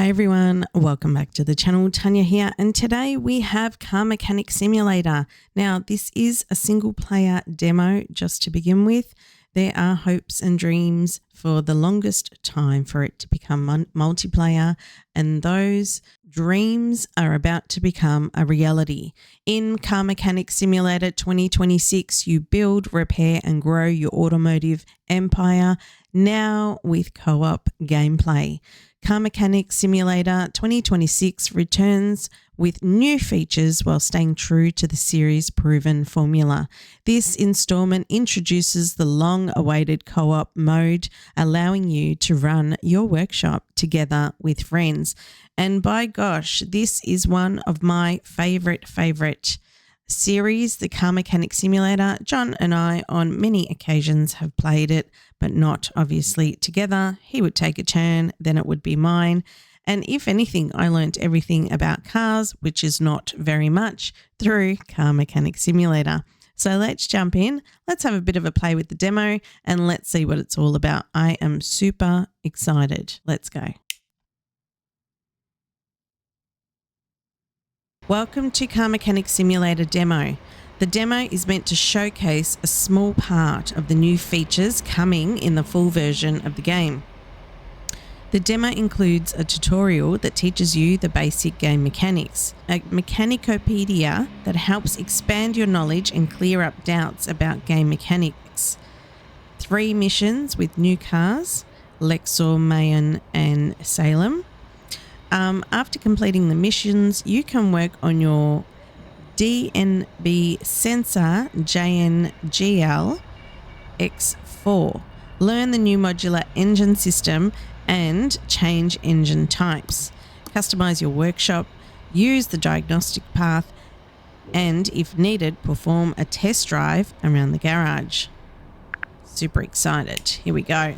Hi everyone, welcome back to the channel. Tanya here, and today we have Car Mechanic Simulator. Now this is a single player demo just to begin with. There are hopes and dreams for the longest time for it to become multiplayer, and those dreams are about to become a reality. In Car Mechanic Simulator 2026, you build, repair and grow your automotive empire, now with co-op gameplay. Car Mechanic Simulator 2026 returns with new features while staying true to the series' proven formula. This installment introduces the long-awaited co-op mode, allowing you to run your workshop together with friends. And by gosh, this is one of my favorite series, the Car Mechanic Simulator. John and I on many occasions have played it, but not obviously together. He would take a turn, then it would be mine. And if anything, I learnt everything about cars, which is not very much, through Car Mechanic Simulator. So let's jump in. Let's have a bit of a play with the demo and let's see what it's all about. I am super excited. Let's go. Welcome to Car Mechanic Simulator demo. The demo is meant to showcase a small part of the new features coming in the full version of the game. The demo includes a tutorial that teaches you the basic game mechanics, a mechanicopedia that helps expand your knowledge and clear up doubts about game mechanics, 3 missions with new cars, Lexor, Mayan and Salem. After completing the missions, you can work on your DNB sensor JNGL X4, learn the new modular engine system and change engine types, customize your workshop, use the diagnostic path, and if needed, perform a test drive around the garage. Super excited. Here we go.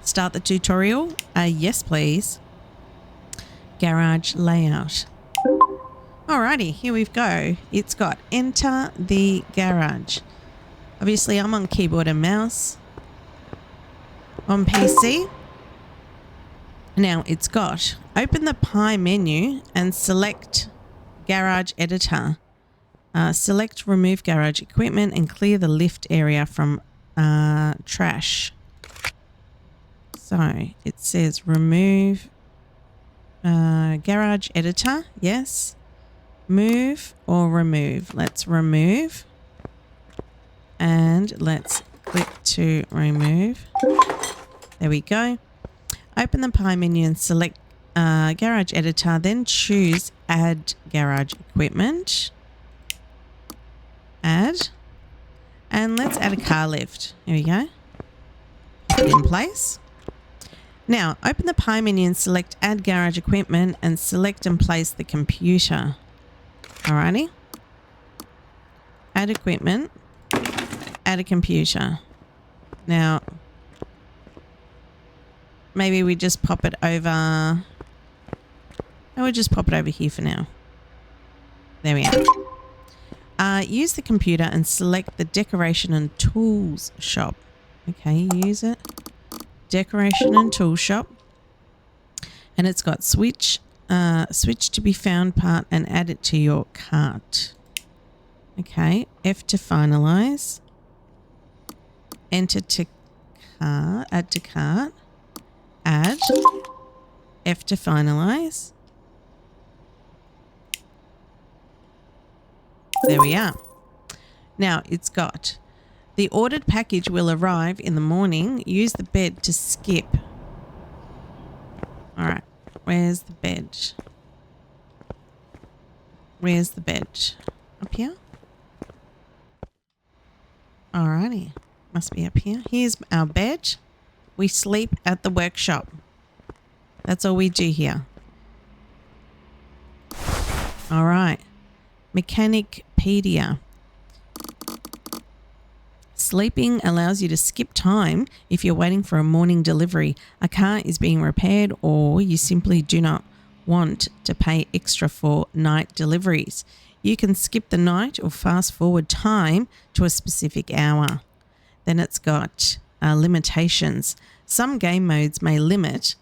Start the tutorial. Yes, please. Garage layout. Alrighty, here we go. It's got enter the garage. Obviously, I'm on keyboard and mouse. On PC. Now it's got open the pie menu and select garage editor. Select remove garage equipment and clear the lift area from trash. So it says remove garage editor. Yes. Move or remove. Let's remove. And let's click to remove. There we go. Open the pie menu and select garage editor. Then choose add garage equipment. Add. And let's add a car lift. Here we go. Put it in place. Now, open the pie menu and select Add Garage Equipment and select and place the computer. Alrighty. Add equipment. Add a computer. Now, maybe we just pop it over. I would just pop it over here for now. There we are. Use the computer and select the Decoration and Tools shop. Okay, use it. Decoration and Tool Shop, and it's got switch to be found part and add it to your cart. Okay, F to finalize, enter to cart, add to cart, add, F to finalize. There we are. Now it's got the ordered package will arrive in the morning. Use the bed to skip. All right. Where's the bed? Where's the bed? Up here? Alrighty. Must be up here. Here's our bed. We sleep at the workshop. That's all we do here. All right. Mechanicopedia. Sleeping allows you to skip time if you're waiting for a morning delivery, a car is being repaired, or you simply do not want to pay extra for night deliveries. You can skip the night or fast forward time to a specific hour. Then it's got limitations. Some game modes may limit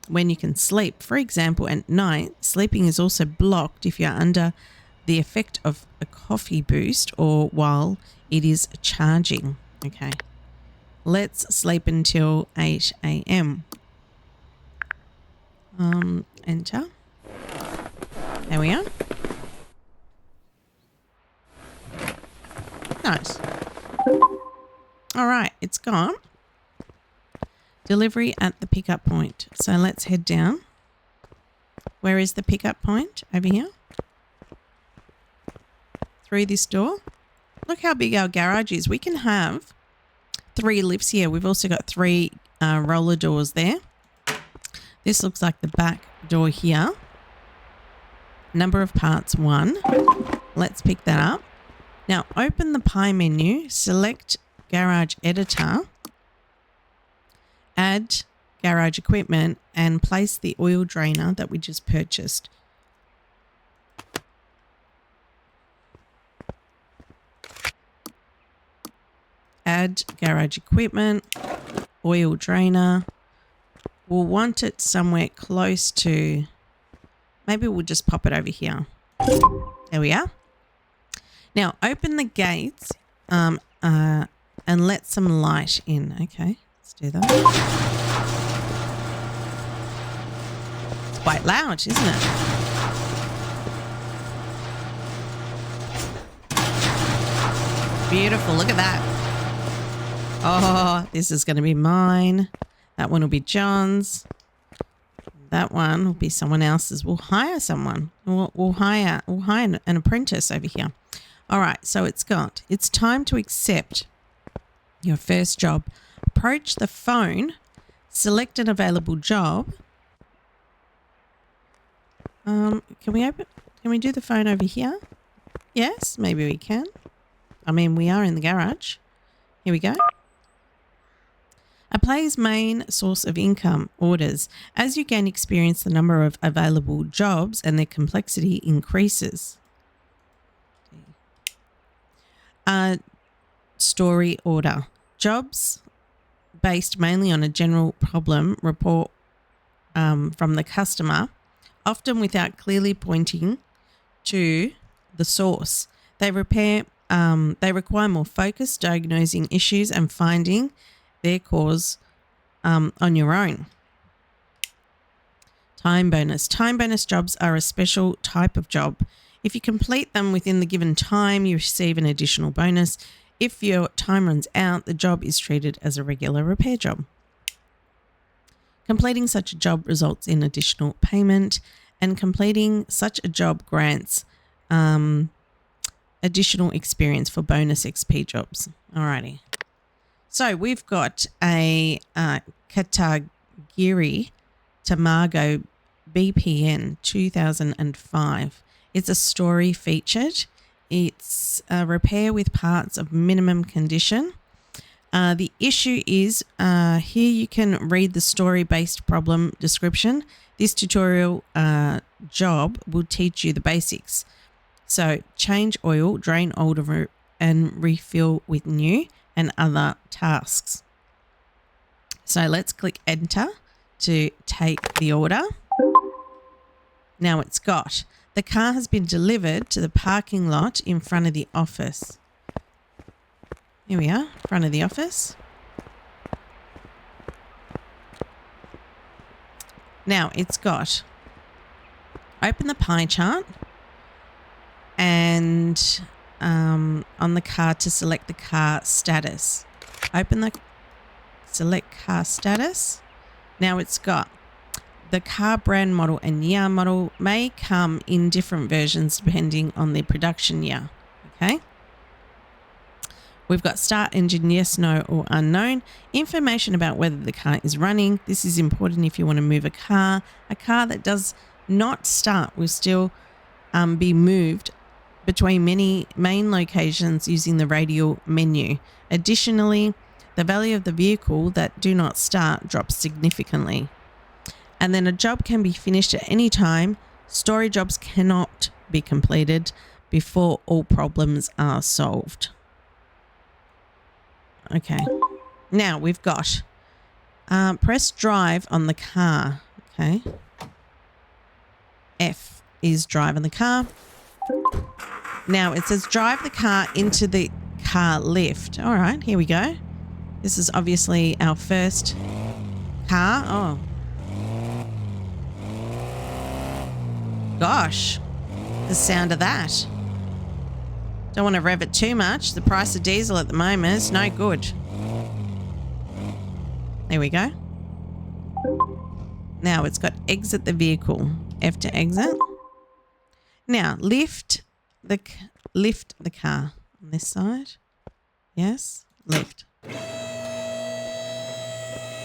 when you can sleep. For example, at night, sleeping is also blocked if you're under the effect of a coffee boost or while it is charging. Okay, let's sleep until 8 a.m. Enter. There we are. Nice. All right, it's gone. Delivery at the pickup point. So let's head down. Where is the pickup point? Over here. Through this door. Look how big our garage is. We can have 3 lifts here. We've also got 3 roller doors there. This looks like the back door here. Number of parts 1. Let's pick that up. Now open the pie menu, select garage editor, add garage equipment and place the oil drainer that we just purchased. Add garage equipment, oil drainer. We'll want it somewhere close to, maybe we'll just pop it over here. There we are. Now open the gates and let some light in. Okay, let's do that. It's quite loud, isn't it? Beautiful, look at that. Oh, this is going to be mine. That one will be John's. That one will be someone else's. We'll hire someone. We'll hire an apprentice over here. All right, so it's time to accept your first job. Approach the phone, select an available job. Can we do the phone over here? Yes, maybe we can. I mean, we are in the garage. Here we go. A player's main source of income, orders. As you gain experience, the number of available jobs and their complexity increases. Story order. Jobs based mainly on a general problem report from the customer, often without clearly pointing to the source. They require more focus, diagnosing issues and finding their cause on your own. Time bonus. Time bonus jobs are a special type of job. If you complete them within the given time, you receive an additional bonus. If your time runs out, the job is treated as a regular repair job. Completing such a job results in additional payment, and completing such a job grants additional experience for bonus XP jobs. Alrighty. So we've got a Katagiri Tamago BPN 2005. It's a story featured. It's a repair with parts of minimum condition. The issue is here you can read the story-based problem description. This tutorial job will teach you the basics. So change oil, drain old and refill with new, and other tasks. So let's click enter to take the order. Now it's got, the car has been delivered to the parking lot in front of the office. Here we are, front of the office. Now it's got, open the pie chart and on the car to select the car status. Select car status. Now it's got the car brand, model and year. Model may come in different versions depending on the production year. Okay. We've got start engine, yes, no, or unknown. Information about whether the car is running. This is important if you want to move a car. A car that does not start will still be moved between many main locations using the radial menu. Additionally, the value of the vehicle that do not start drops significantly. And then a job can be finished at any time. Story jobs cannot be completed before all problems are solved. Okay. Now we've got press drive on the car. Okay. F is driving the car. Now it says drive the car into the car lift. All right, here we go. This is obviously our first car. Oh. Gosh, the sound of that. Don't want to rev it too much. The price of diesel at the moment is no good. There we go. Now it's got exit the vehicle. F to exit. Now lift the car on this side. Yes, lift.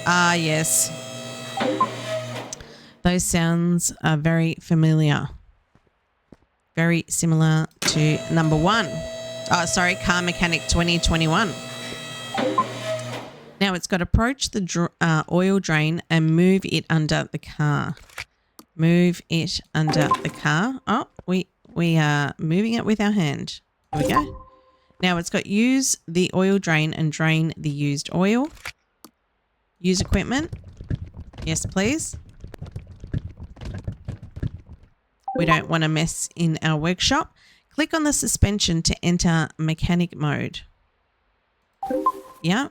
Ah, yes. Those sounds are very familiar. Very similar to number 1. Oh, sorry, Car Mechanic 2021. Now it's got approach the oil drain and move it under the car. Move it under the car. Oh, we are moving it with our hand. There we go. Now it's got use the oil drain and drain the used oil. Use equipment. Yes, please. We don't want to mess in our workshop. Click on the suspension to enter mechanic mode. Yeah.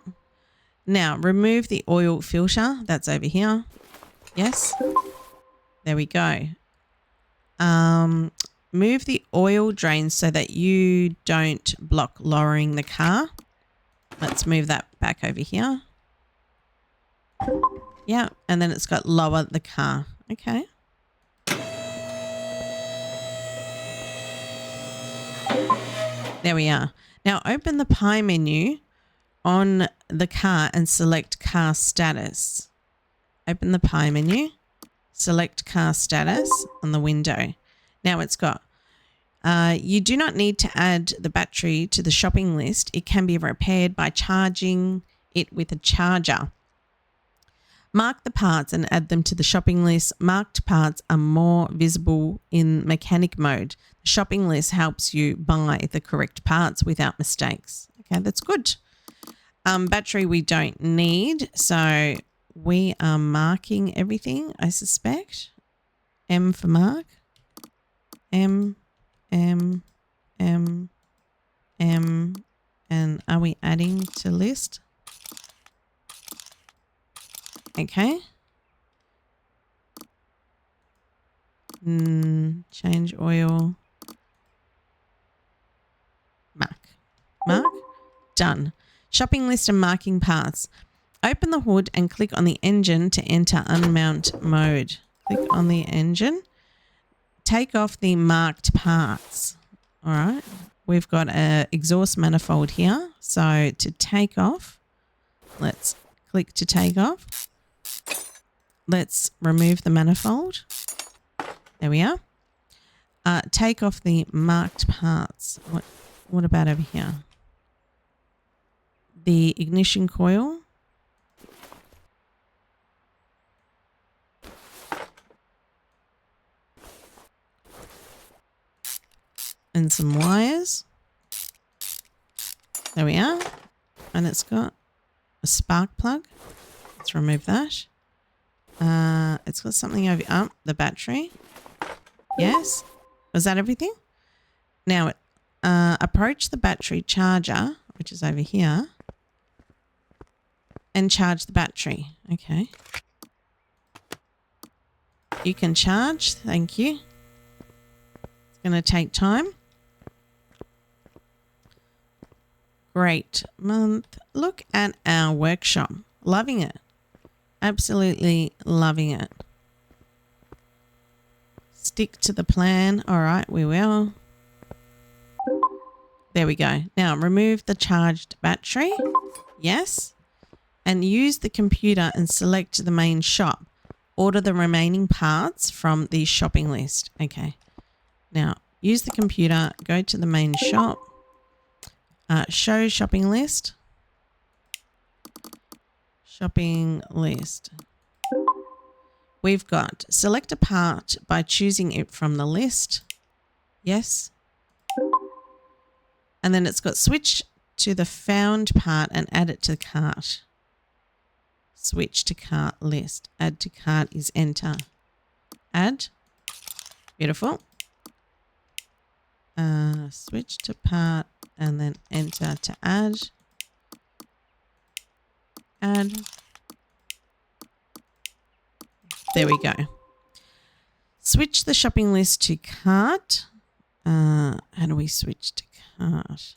Now remove the oil filter. That's over here. Yes. There we go. Move the oil drain so that you don't block lowering the car. Let's move that back over here. Yeah. And then it's got lower the car. Okay. There we are. Now open the pie menu on the car and select car status. Open the pie menu, select car status on the window. Now it's got, you do not need to add the battery to the shopping list. It can be repaired by charging it with a charger. Mark the parts and add them to the shopping list. Marked parts are more visible in mechanic mode. The shopping list helps you buy the correct parts without mistakes. Okay, that's good. Battery we don't need, so we are marking everything, I suspect. M for mark. M, and are we adding to list? Okay. Change oil. Mark. Done. Shopping list and marking parts. Open the hood and click on the engine to enter unmount mode. Click on the engine. Take off the marked parts. All right. We've got an exhaust manifold here. So to take off, let's click to take off. Let's remove the manifold. There we are. Take off the marked parts. What about over here? The ignition coil. And some wires. There we are. And it's got a spark plug. Let's remove that. It's got something over the battery. Yes. Was that everything? Now approach the battery charger, which is over here, and charge the battery. Okay. You can charge. Thank you. It's going to take time. Great month. Look at our workshop. Loving it. Absolutely loving it. Stick to the plan. All right, we will. There we go. Now remove the charged battery. Yes. And use the computer and select the main shop. Order the remaining parts from the shopping list. Okay. Now use the computer. Go to the main shop. Show shopping list. Shopping list. We've got select a part by choosing it from the list. Yes. And then it's got switch to the found part and add it to the cart. Switch to cart list. Add to cart is enter. Add. Beautiful. Switch to part and then enter to add. Add. There we go. Switch the shopping list to cart. How do we switch to cart?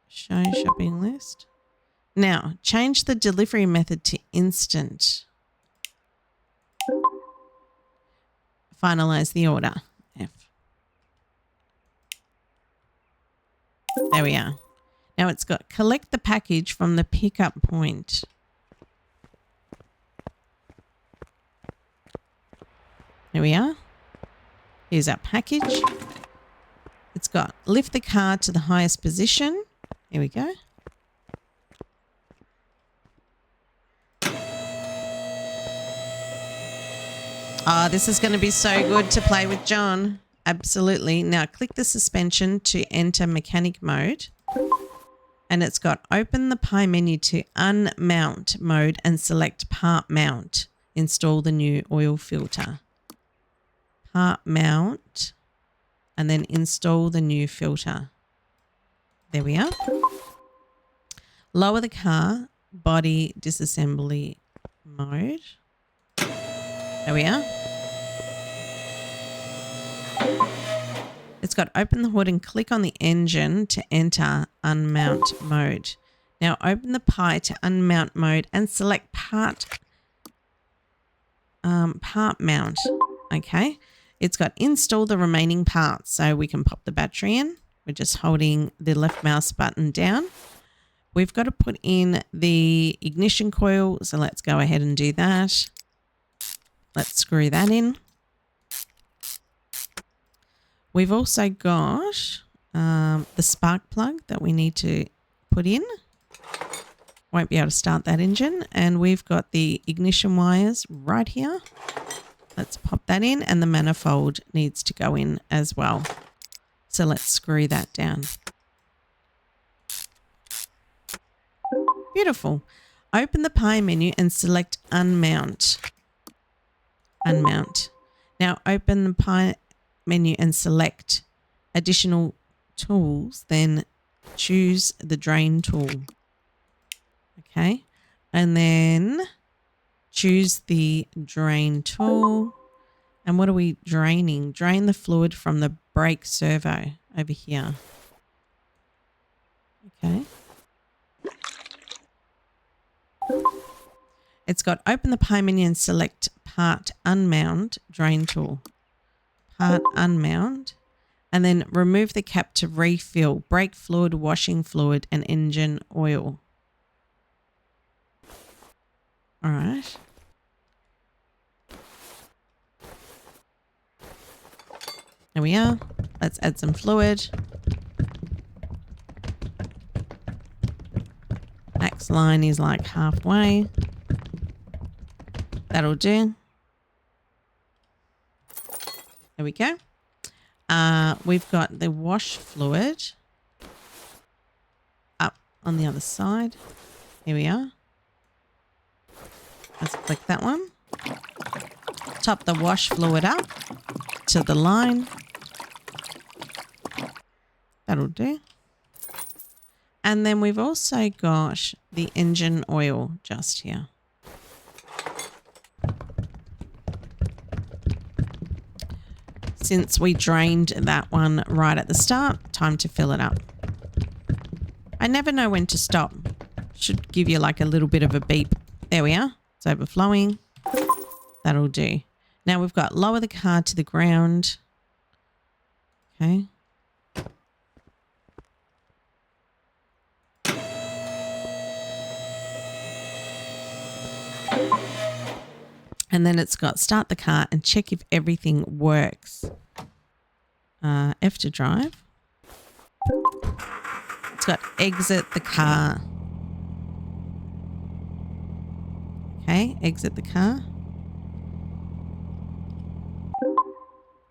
Show shopping list. Now, change the delivery method to instant. Finalize the order. F. There we are. Now it's got collect the package from the pickup point. There we are. Here's our package. It's got lift the car to the highest position. Here we go. Oh, this is going to be so good to play with John. Absolutely. Now click the suspension to enter mechanic mode. And it's got open the pie menu to unmount mode and select part mount. Install the new oil filter. Part mount and then install the new filter. There we are. Lower the car, body disassembly mode. There we are. It's got open the hood and click on the engine to enter unmount mode. Now open the pie to unmount mode and select part mount. Okay. It's got install the remaining parts, so we can pop the battery in. We're just holding the left mouse button down. We've got to put in the ignition coil, so let's go ahead and do that. Let's screw that in. We've also got the spark plug that we need to put in. Won't be able to start that engine. And we've got the ignition wires right here. Let's pop that in, and the manifold needs to go in as well. So let's screw that down. Beautiful. Open the pie menu and select unmount. Unmount. Now open the pie menu and select additional tools, then choose the drain tool. Okay. And then choose the drain tool. And what are we draining? Drain the fluid from the brake servo over here. Okay. It's got open the pie menu and select part unmount drain tool. Part unmount. And then remove the cap to refill brake fluid, washing fluid, and engine oil. All right. There we are. Let's add some fluid. Max line is like halfway. That'll do. There we go. We've got the wash fluid up on the other side. Here we are. Let's click that one. Top the wash fluid up to the line. That'll do. And then we've also got the engine oil just here. Since we drained that one right at the start, time to fill it up. I never know when to stop. Should give you like a little bit of a beep. There we are. It's overflowing. That'll do. Now we've got lower the car to the ground. Okay. And then it's got start the car and check if everything works. F to drive. It's got exit the car. Okay, exit the car.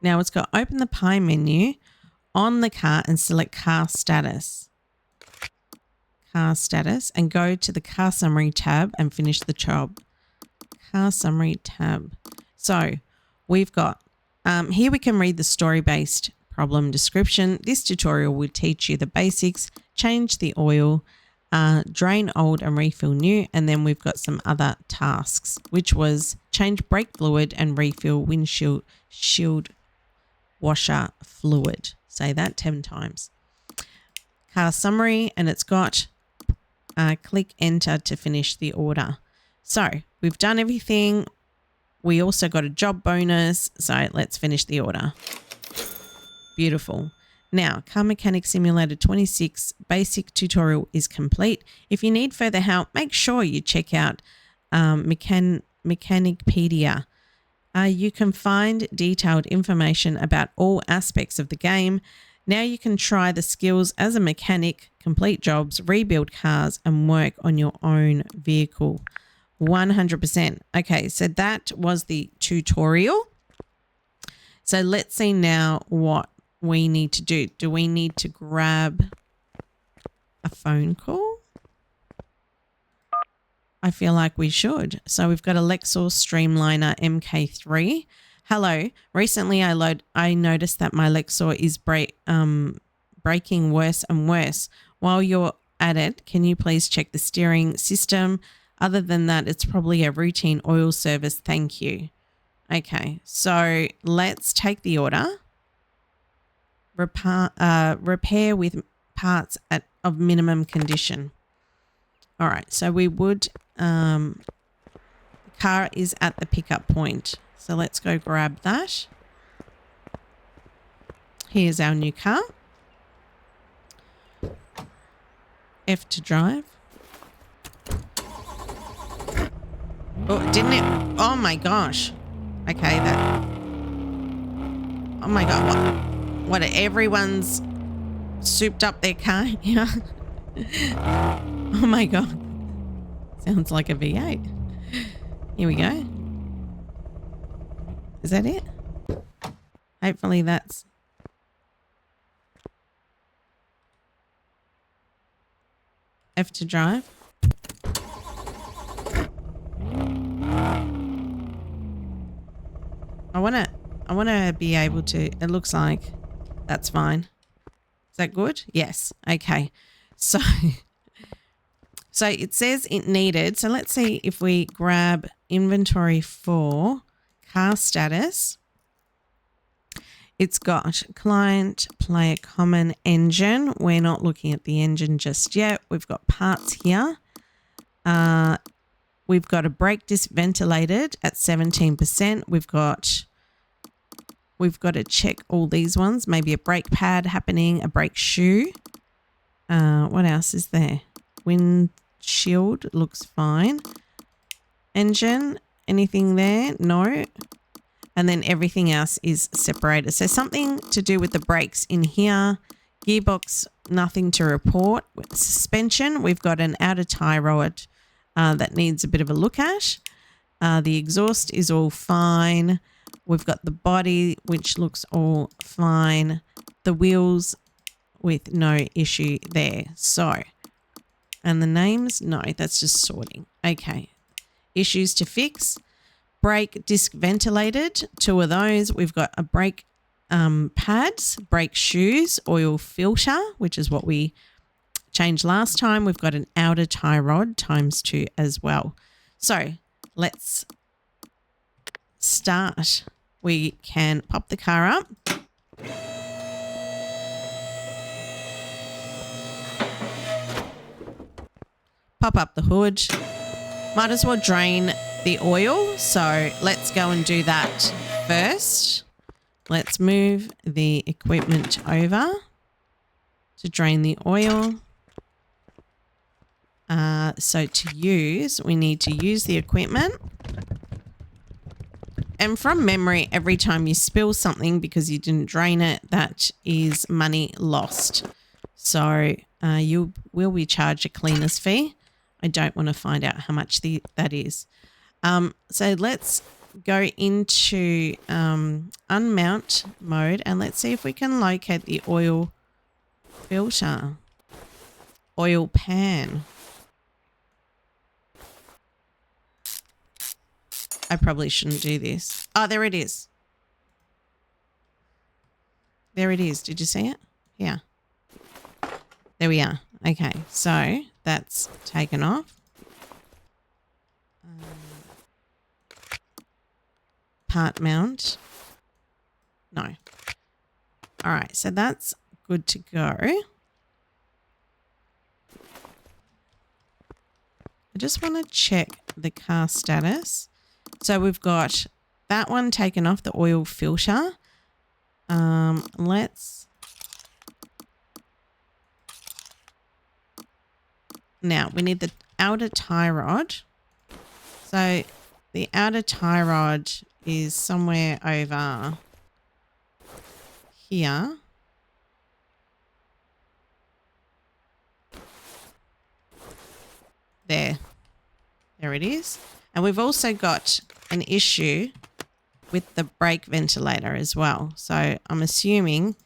Now it's got open the pie menu on the car and select car status. Car status, and go to the car summary tab and finish the job. Car summary tab. So we've got, here we can read the story-based problem description. This tutorial will teach you the basics, change the oil, drain old and refill new. And then we've got some other tasks, which was change brake fluid and refill windshield washer fluid. Say that 10 times. Car summary, and it's got click enter to finish the order. So we've done everything. We also got a job bonus. So let's finish the order. Beautiful. Now, Car Mechanic Simulator 26 basic tutorial is complete. If you need further help, make sure you check out Mechanicpedia. You can find detailed information about all aspects of the game. Now you can try the skills as a mechanic, complete jobs, rebuild cars, and work on your own vehicle. 100%. Okay, so that was the tutorial. So let's see now what we need to do. Do we need to grab a phone call? I feel like we should. So we've got a Lexus Streamliner MK3. Hello. Recently I noticed that my Lexus is braking worse and worse. While you're at it, can you please check the steering system? Other than that, it's probably a routine oil service. Thank you. Okay, so let's take the order. Repair with parts of minimum condition. All right, so we would, the car is at the pickup point. So let's go grab that. Here's our new car. F to drive. Oh, didn't it? Oh my gosh. Okay, that. Oh my God, what everyone's souped up their car here. Oh my God. Sounds like a V8. Here we go. Is that it? Hopefully that's... F to drive. I want to be able to, it looks like that's fine. Is that good? Yes. Okay. So it says it needed. So let's see if we grab inventory for car status. It's got client, player, common, engine. We're not looking at the engine just yet. We've got parts here. We've got a brake disc ventilated at 17%. We've got to check all these ones. Maybe a brake pad happening, a brake shoe. What else is there? Windshield looks fine. Engine, anything there? No. And then everything else is separated. So something to do with the brakes in here. Gearbox, nothing to report. With suspension, we've got an outer tie rod that needs a bit of a look at. The exhaust is all fine. We've got the body, which looks all fine. The wheels with no issue there. So, and the names? No, that's just sorting. Okay. Issues to fix. Brake disc ventilated. 2 of those. We've got a brake pads, brake shoes, oil filter, which is what we changed last time. We've got an outer tie rod ×2 as well. So let's start. We can pop the car up. Pop up the hood. Might as well drain the oil. So let's go and do that first. Let's move the equipment over to drain the oil. So to use, we need to use the equipment. And from memory, every time you spill something because you didn't drain it, that is money lost. So you will be charged a cleaner's fee. I don't want to find out how much that is. So let's go into unmount mode and let's see if we can locate the oil filter, oil pan. I probably shouldn't do this. Oh, there it is. There it is. Did you see it? Yeah. There we are. Okay, so that's taken off. Part mount. No. All right, so that's good to go. I just want to check the car status. So we've got that one taken off, the oil filter. Now we need the outer tie rod. So the outer tie rod is somewhere over here. There it is. And we've also got an issue with the brake ventilator as well. So I'm assuming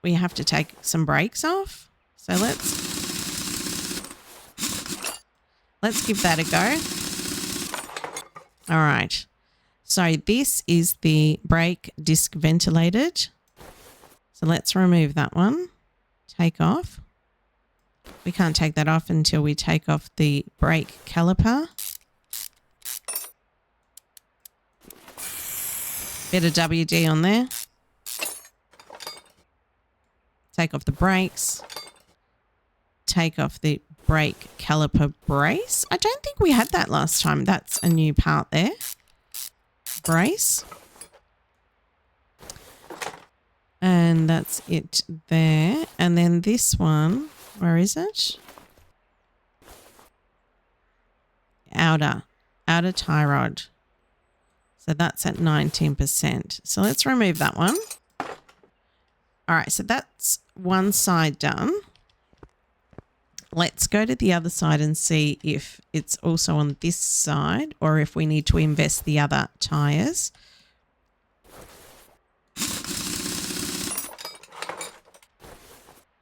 we have to take some brakes off. So let's give that a go. All right. So this is the brake disc ventilated. So let's remove that one. Take off. We can't take that off until we take off the brake caliper. Bit of WD on there. Take off the brakes. Take off the brake caliper brace. I don't think we had that last time. That's a new part there. Brace. And that's it there. And then this one, where is it? Outer tie rod. So that's at 19%. So let's remove that one. All right, so that's one side done. Let's go to the other side and see if it's also on this side or if we need to invest the other tyres.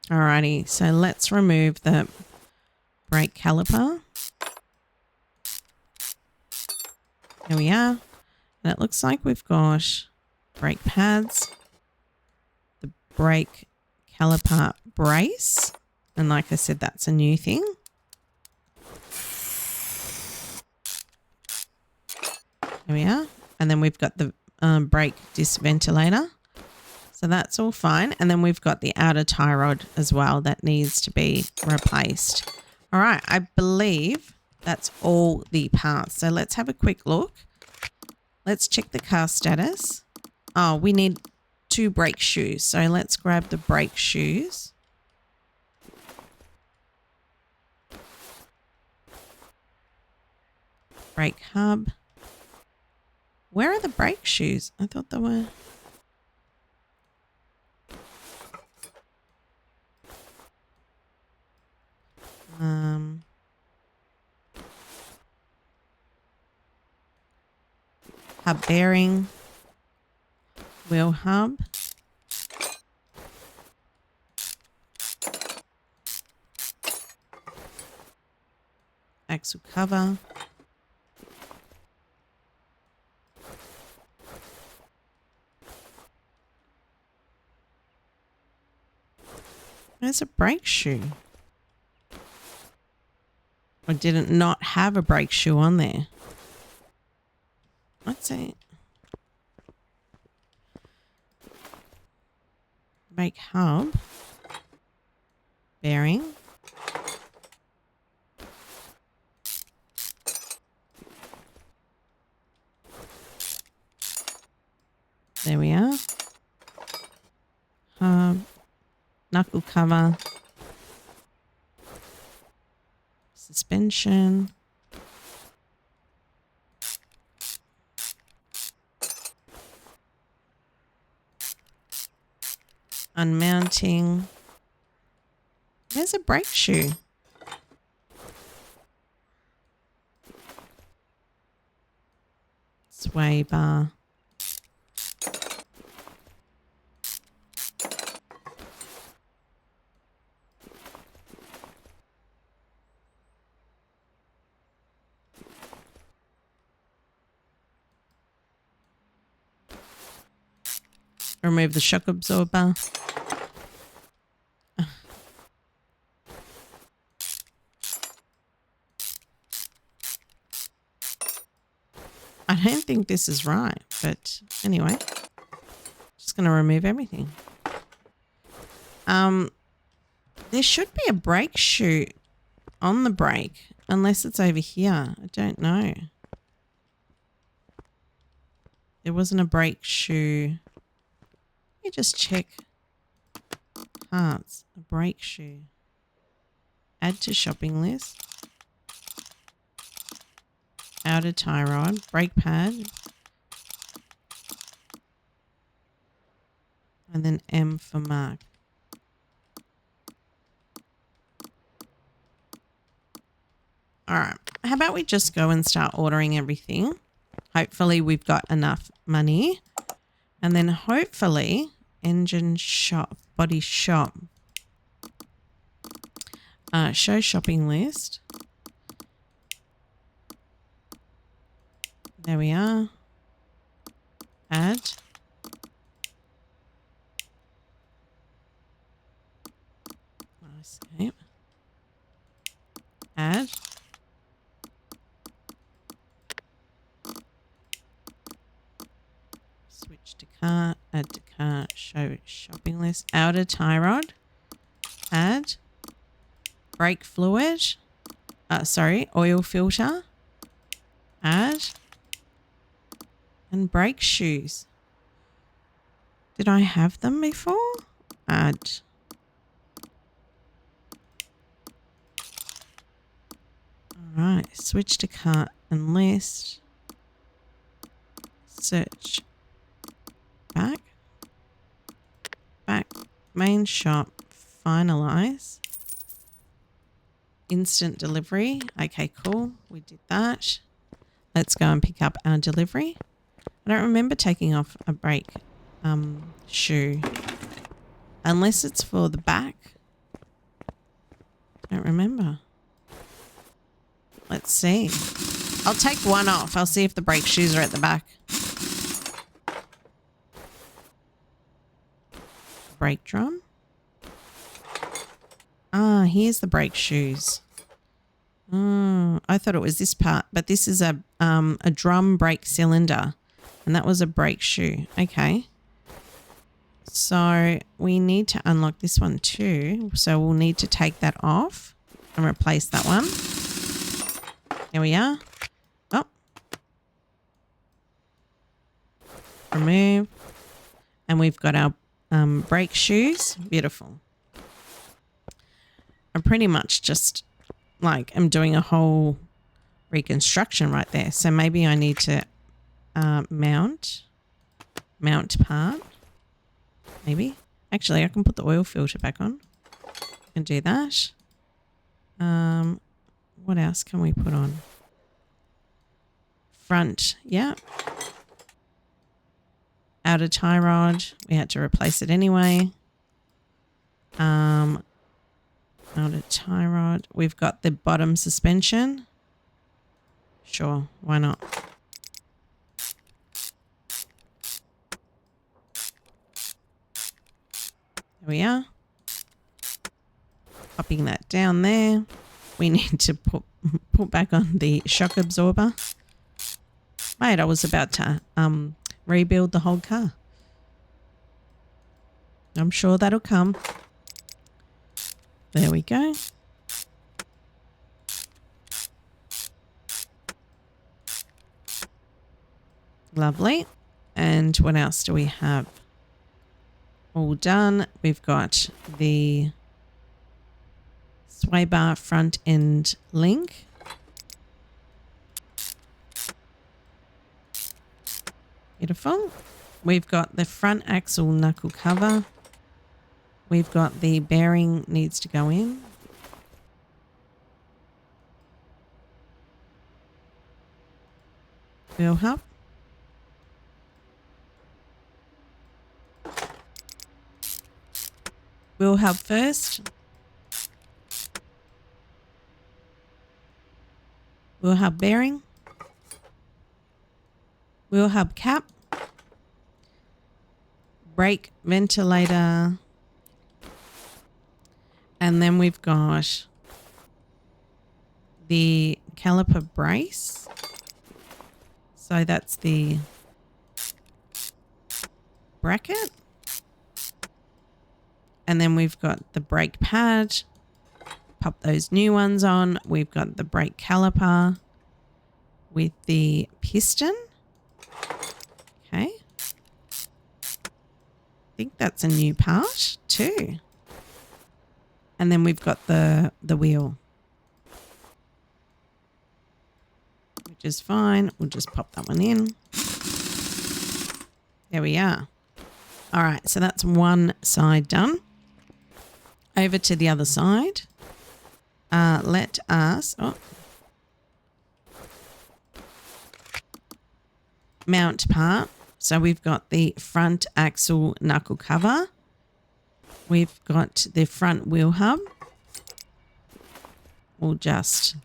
Alrighty, so let's remove the brake caliper. There we are. And it looks like we've got brake pads, the brake caliper brace. And like I said, that's a new thing. There we are. And then we've got the brake disc ventilator. So that's all fine. And then we've got the outer tie rod as well that needs to be replaced. All right. I believe that's all the parts. So let's have a quick look. Let's check the car status. Oh, we need 2 brake shoes. So let's grab the brake shoes. Brake hub. Where are the brake shoes? I thought they were... hub bearing, wheel hub, axle cover, there's a brake shoe. I didn't not have a brake shoe on there. Let's see. Brake hub. Bearing. There we are. Hub. Knuckle cover. Suspension. Unmounting. There's a brake shoe. Sway bar. Remove the shock absorber. I don't think this is right, but anyway, just going to remove everything. There should be a brake shoe on the brake, unless it's over here. I don't know. There wasn't a brake shoe. Let me just check. Parts, a brake shoe. Add to shopping list. Outer tie rod, brake pad. And then M for mark. All right. How about we just go and start ordering everything? Hopefully we've got enough money. And then hopefully engine shop, body shop. Show shopping list. There we are. Add. Escape. Add. Switch to cart. Add to cart. Show shopping list. Outer tie rod. Add. Brake fluid. Oil filter. Add. And brake shoes. Did I have them before? Add. Alright, switch to cart and list. Search. Back. Back. Main shop. Finalize. Instant delivery. Okay, cool. We did that. Let's go and pick up our delivery. I don't remember taking off a brake shoe. Unless it's for the back. Don't remember. Let's see. I'll take one off. I'll see if the brake shoes are at the back. Brake drum. Ah, here's the brake shoes. Oh, I thought it was this part, but this is a drum brake cylinder, and that was a brake shoe. Okay. So we need to unlock this one too. So we'll need to take that off and replace that one. There we are. Oh. Remove. And we've got our brake shoes. Beautiful. I'm pretty much just like I'm doing a whole reconstruction right there. So maybe I need to mount part. Maybe. Actually, I can put the oil filter back on. I can do that. What else can we put on? Front, yeah. Outer tie rod. We had to replace it anyway. Outer tie rod. We've got the bottom suspension. Sure, why not? There we are. Popping that down there. We need to put back on the shock absorber. Mate, I was about to rebuild the whole car. I'm sure that'll come. There we go. Lovely. And what else do we have? All done. We've got the sway bar front end link. Beautiful. We've got the front axle knuckle cover. We've got the bearing needs to go in. Wheel hub. Wheel hub first. Wheel hub bearing. Wheel hub cap. brake ventilator. And then we've got the caliper brace. So that's the bracket. And then we've got the brake pad. Pop those new ones on. We've got the brake caliper with the piston. Okay. I think that's a new part too. And then we've got the wheel, which is fine. We'll just pop that one in. There we are. All right, so that's one side done. Over to the other side. Let us mount part. So we've got the front axle knuckle cover. We've got the front wheel hub. We'll just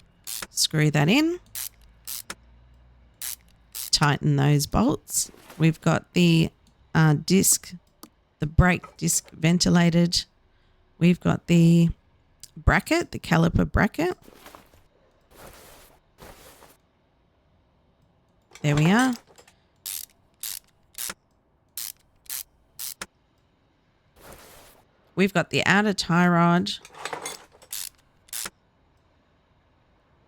screw that in. Tighten those bolts. We've got the disc, the brake disc ventilated. We've got the bracket, the caliper bracket. There we are. We've got the outer tie rod.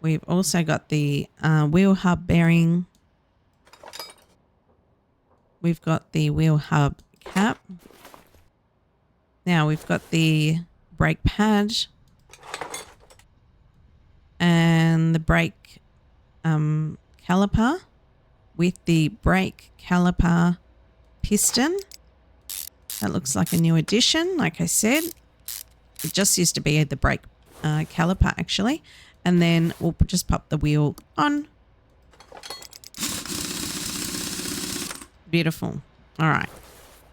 We've also got the wheel hub bearing. We've got the wheel hub cap. Now we've got the brake pad and the brake caliper with the brake caliper piston. That looks like a new addition. Like I said, it just used to be the brake caliper actually. And then we'll just pop the wheel on. Beautiful. All right.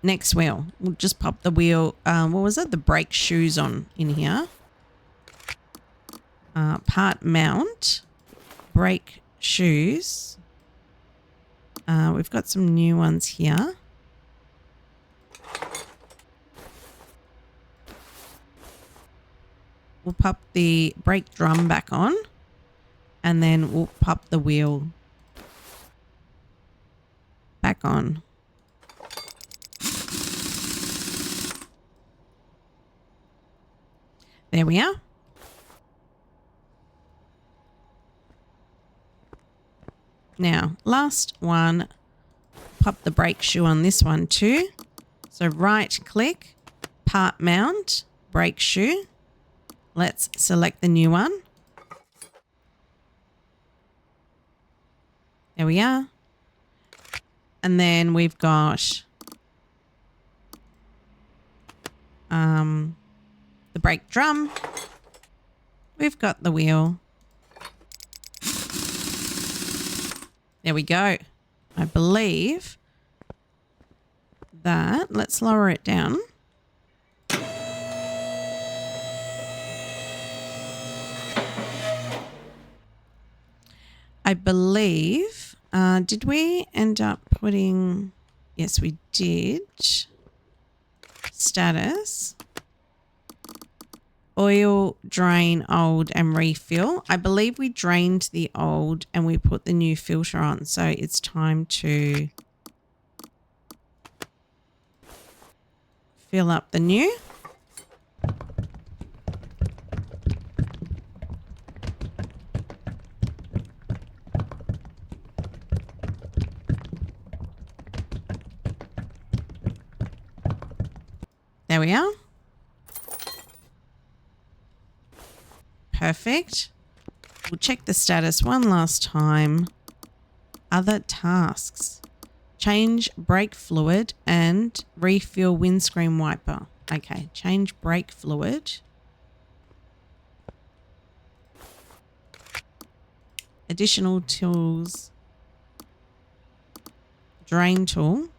Next wheel. We'll just pop the wheel. What was it? The brake shoes on in here. Part mount. Brake shoes. We've got some new ones here. We'll pop the brake drum back on and then we'll pop the wheel back on. There we are. Now, last one, pop the brake shoe on this one too. So right click, part mount, brake shoe. Let's select the new one. There we are. And then we've got the brake drum. We've got the wheel. There we go. I believe that, let's lower it down. I believe, did we end up putting, yes, we did. Status, oil, drain, old, and refill. I believe we drained the old and we put the new filter on. So it's time to fill up the new. There we are. Perfect. We'll check the status one last time. Other tasks. Change brake fluid and refill windscreen wiper. Okay, change brake fluid. Additional tools. Drain tool.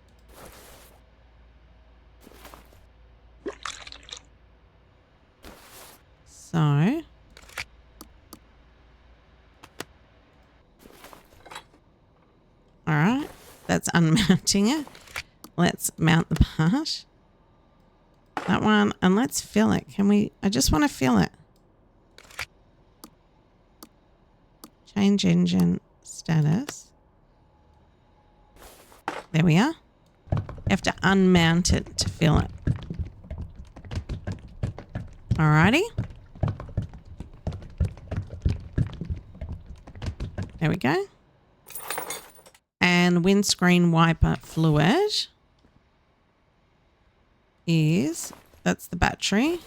So, all right, that's unmounting it. let's mount the part. That one, and let's fill it. Can we? I just want to fill it. Change engine status. There we are. You have to unmount it to fill it. Alrighty. There we go. And windscreen wiper fluid is, that's the battery.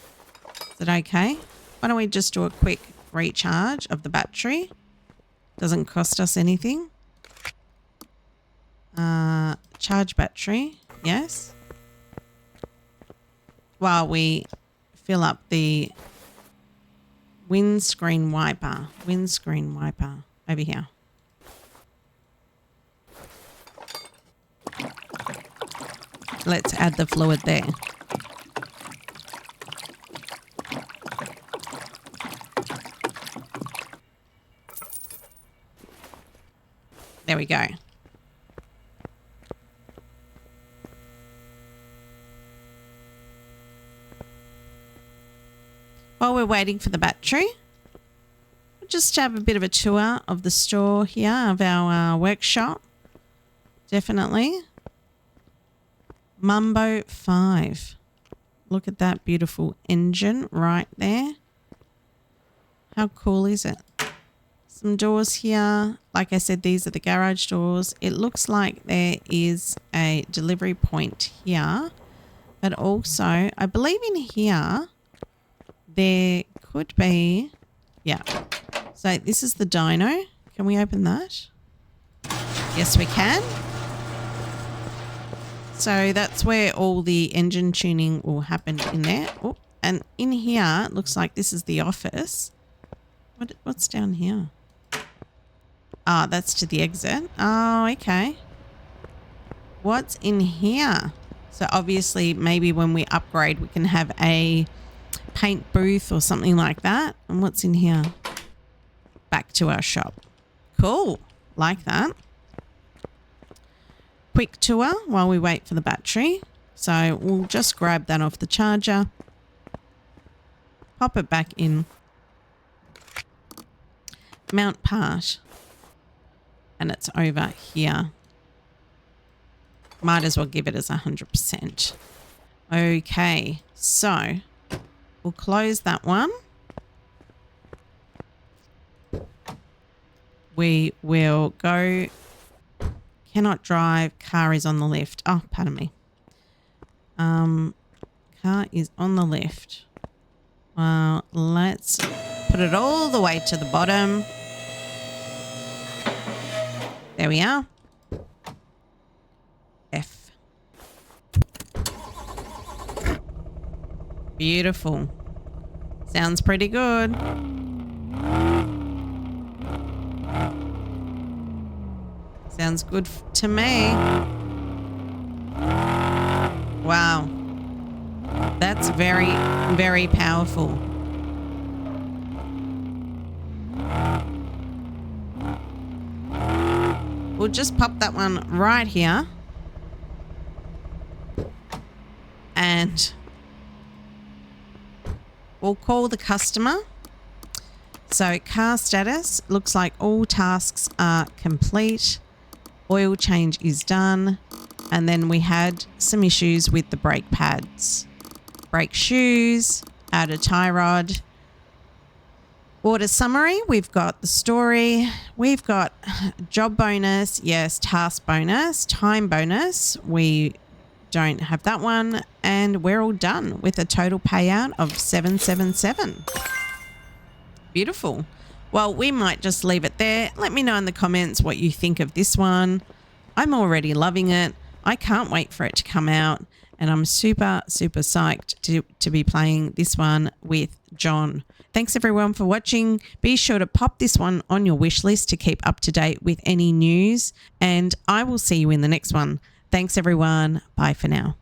Is it okay? Why don't we just do a quick recharge of the battery? Doesn't cost us anything. Charge battery, yes. While we fill up the windscreen wiper over here. Let's add the fluid there. There we go. While we're waiting for the battery, we'll just have a bit of a tour of the store here, of our workshop. Definitely. Mumbo 5. Look at that beautiful engine right there. How cool is it? Some doors here. Like I said, these are the garage doors. It looks like there is a delivery point here, but also I believe in here there could be, yeah. So this is the dyno. Can we open that? Yes, we can. So that's where all the engine tuning will happen in there. Oh, and in here, it looks like this is the office. What's down here? Ah, that's to the exit. Oh, okay. What's in here? So obviously maybe when we upgrade, we can have a paint booth or something like that. And what's in here? Back to our shop. Cool. Like that. Quick tour while we wait for the battery. So we'll just grab that off the charger. Pop it back in. Mount part. And it's over here. Might as well give it as 100%. Okay, so we'll close that one. We will go. Cannot drive. Car is on the left. Oh, pardon me. Car is on the left. Well, let's put it all the way to the bottom. There we are. F. Beautiful. Sounds pretty good. Sounds good to me. Wow. That's very, very powerful. We'll just pop that one right here. And we'll call the customer. So car status, looks like all tasks are complete. Oil change is done. And then we had some issues with the brake pads. Brake shoes, outer tie rod. Order summary, we've got the story, we've got job bonus, yes, task bonus, time bonus, we don't have that one, and we're all done with a total payout of 777. Beautiful. Well, we might just leave it there. Let me know in the comments what you think of this one. I'm already loving it. I can't wait for it to come out, and I'm super, super psyched to be playing this one with John. Thanks everyone for watching. Be sure to pop this one on your wish list to keep up to date with any news, and I will see you in the next one. Thanks everyone. Bye for now.